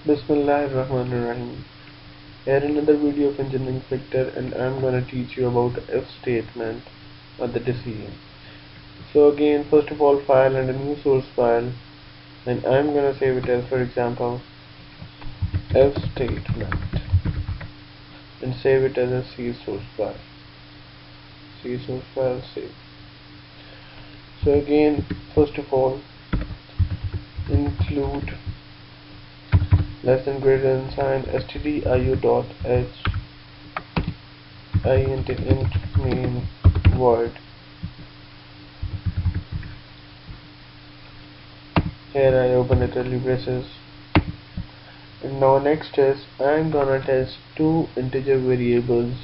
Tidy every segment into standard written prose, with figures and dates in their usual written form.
Bismillahirrahmanirrahim. Here another video of engineering sector, and I'm gonna teach you about if statement or the decision. So again, first of all, file and a new source file, and I'm gonna save it as, for example, if statement, and save it as a C source file. C source file save. So again, first of all, include less than greater than sign stdio.h int main void. Here I open the curly braces, and now next is I'm gonna test two integer variables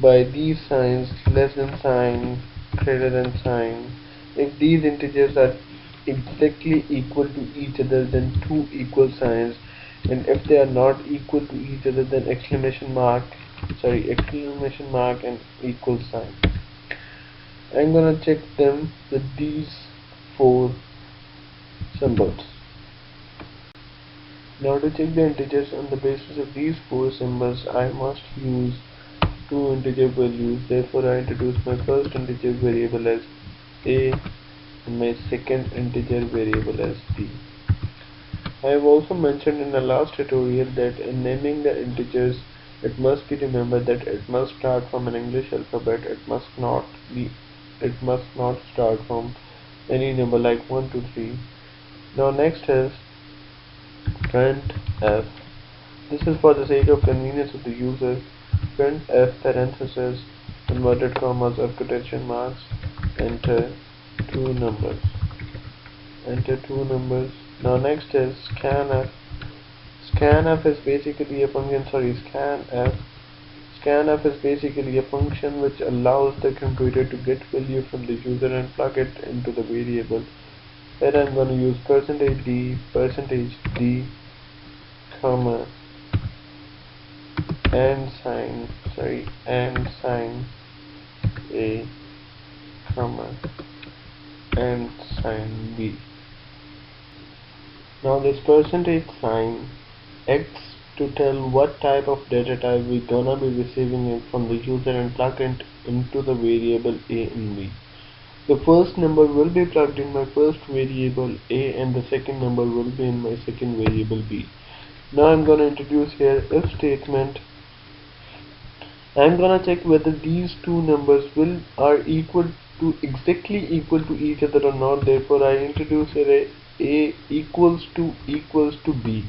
by these signs, less than sign, greater than sign. If these integers are exactly equal to each other, then two equal signs, and if they are not equal to each other, then exclamation mark and equal sign. I'm gonna check them with these four symbols. Now to check the integers on the basis of these four symbols, I must use two integer values. Therefore I introduce my first integer variable as a and my second integer variable as b. I have also mentioned in the last tutorial that in naming the integers, it must be remembered that it must start from an English alphabet. It must not start from any number like 1 to 3. Now next is printf. This is for the sake of convenience of the user. Printf parentheses, inverted commas or quotation marks, enter two numbers. Now next is scanf. Scanf is basically a function. Scanf is basically a function which allows the computer to get value from the user and plug it into the variable. Here I'm going to use %d, comma, and sign a, comma, and sign b. Now this %sign x to tell what type of data type we're gonna be receiving from the user and plug it into the variable a and b. The first number will be plugged in my first variable a, and the second number will be in my second variable b. Now I'm gonna introduce here if statement. I'm gonna check whether these two numbers are exactly equal to each other or not. Therefore I introduce here a equals to b.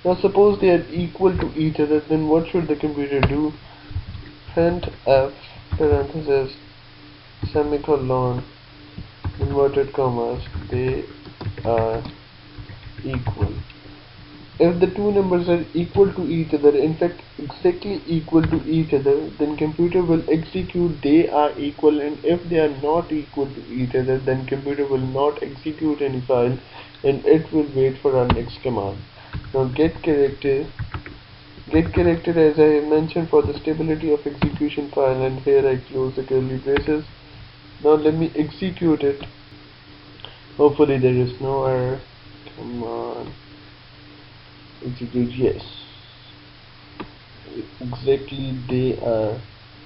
Now suppose they are equal to each other, then what should the computer do? Printf parentheses semicolon inverted commas, they are equal. If the two numbers are equal to each other, in fact exactly equal to each other, then computer will execute they are equal, and if they are not equal to each other, then computer will not execute any file and it will wait for our next command. Now get character as I mentioned for the stability of execution file, and here I close the curly braces. Now let me execute it. Hopefully there is no error. Come on. Execute, yes. Exactly, they are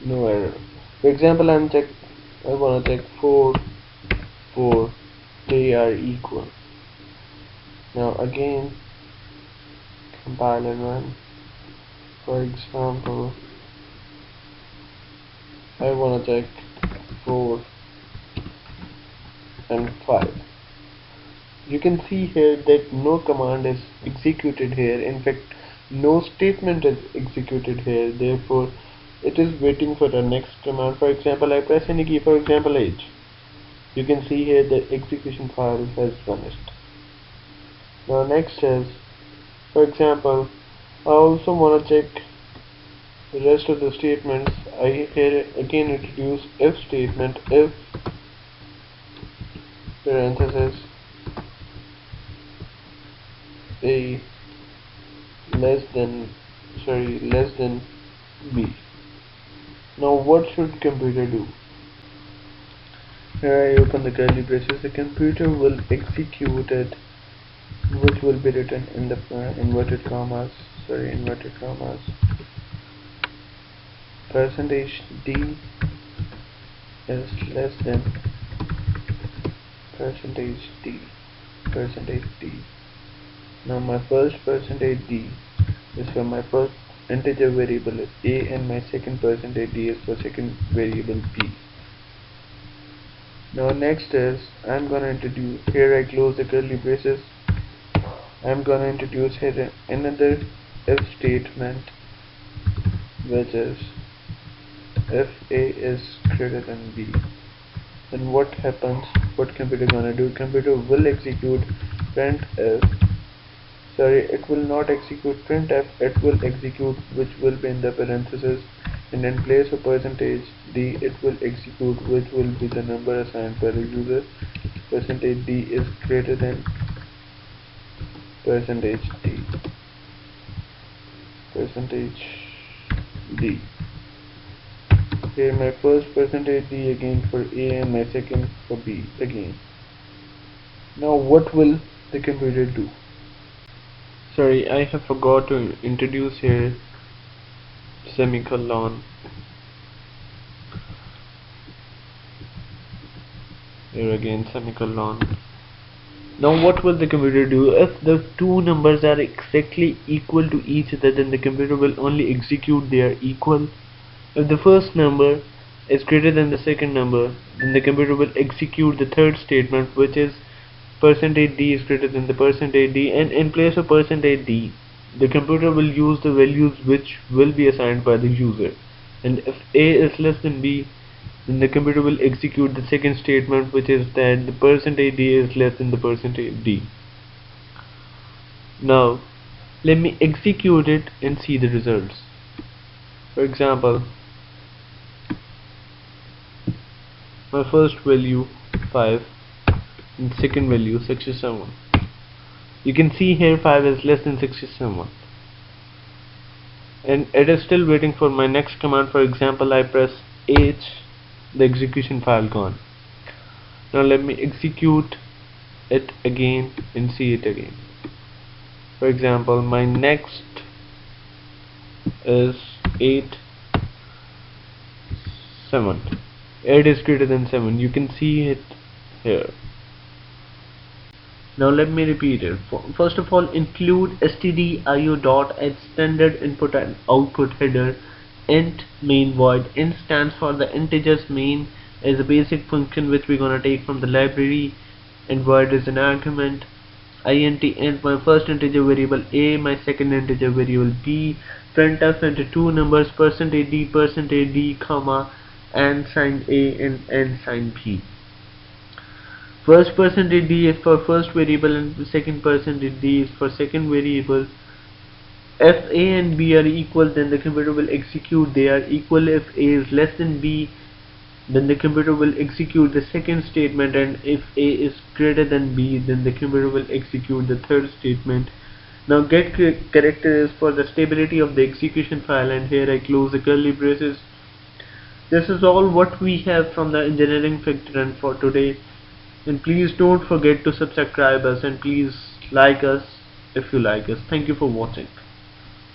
no error. For example, I wanna check 4, they are equal. Now again, compile and run. For example, I wanna check 4 and 5. You can see here that no command is executed here. In fact, no statement is executed here. Therefore, it is waiting for the next command. For example, I press any key, for example H. You can see here the execution file has vanished. Now next is, for example, I also want to check the rest of the statements. I here again introduce if statement, if parentheses a less than b. Now what should computer do? Here I open the curly braces. The computer will execute it which will be written in the inverted commas, percentage d is less than percentage d, Now my first percentage d is for my first integer variable a, and my second percentage d is for second variable b. Now next is, I'm gonna introduce, here I close the curly braces, I'm gonna introduce here another if statement, which is if a is greater than b, then what happens, what computer gonna do? Computer will execute printf, it will not execute printf, it will execute which will be in the parenthesis, and in place of percentage d it will execute which will be the number assigned by the user. Percentage d is greater than percentage d. Here my first percentage d again for a and my second for b again. Now what will the computer do? Sorry, I have forgot to introduce here semicolon. Here again semicolon. Now what will the computer do? If the two numbers are exactly equal to each other, then the computer will only execute their equal. If the first number is greater than the second number, then the computer will execute the third statement, which is percentage d is greater than the percentage d, and in place of percentage d the computer will use the values which will be assigned by the user. And if a is less than b, then the computer will execute the second statement, which is that the percentage d is less than the percentage d. Now let me execute it and see the results. For example, my first value 5 and second value 67. You can see here 5 is less than 67, and it is still waiting for my next command. For example, I press H, the execution file gone. Now let me execute it again and see it again. For example, my next is 8 7. 8 is greater than 7. You can see it here. Now let me repeat it. First of all, include stdio dot as standard input and output header. Int main void. Int stands for the integers. Main is a basic function which we're gonna take from the library, and void is an argument. Int my first integer variable a, my second integer variable b. Printf into two numbers, percentage d, comma, and sign a and n sign b. First percentage d is for first variable and the second percentage d is for second variable. If a and b are equal, then the computer will execute they are equal. If a is less than b, then the computer will execute the second statement, and if a is greater than b, then the computer will execute the third statement. Now get character is for the stability of the execution file, and here I close the curly braces. This is all what we have from the engineering Fictrun for today. And please don't forget to subscribe us, and please like us if you like us. Thank you for watching.